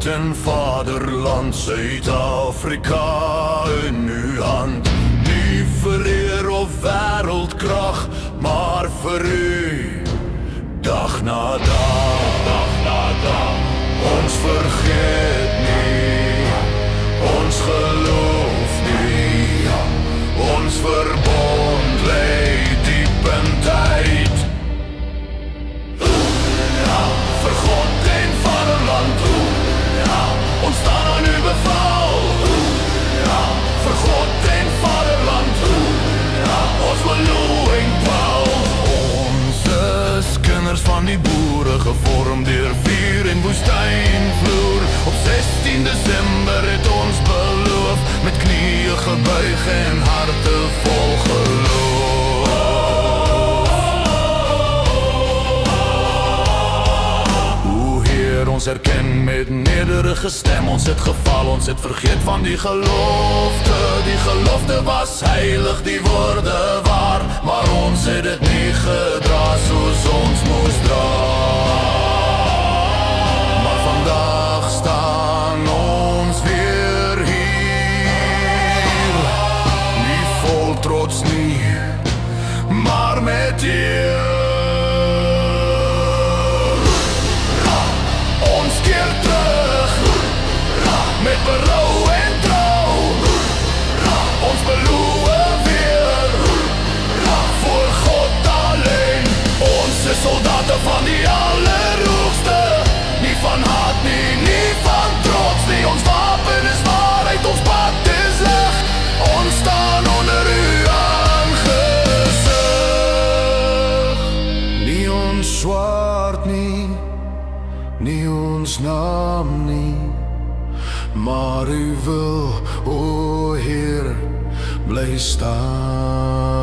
land en vaderland, Suid-Afrika in uw hand. Nie vir eer of wêreldkrag, maar vir u, dag na dag, dag na dag. Ons vergeet nie, ons geloof nie, ons verbond lê diep in tyd. Vir God en vaderland, ons staan aan uw bevel. Vir God en vaderland, ons beloeing val. Ons is kinders van die boere, gevorm deur vuur en woestynvloer. Op 16 Desember het ons beloof, met knieë gebuig en harte vol geloof. Ons erken met nederige stem, ons het geval, ons het vergeet van die gelofte. Die gelofte was heilig, die woorde waar, maar ons het dit nie gedra soos ons moes dra. Maar vandag staan ons weer hier, nie vol trots nie, maar met eer. Met berou en trouw, ons beloof weer, voor God alleen. Ons is soldaten van die allerhoogste, nie van haat nie, nie van trots nie. Ons wapen is waarheid, ons pad is lig, ons staan onder uw aangesig. Nie ons swaard nie, nie ons naam nie, maar u wil, o Heer, bly staan.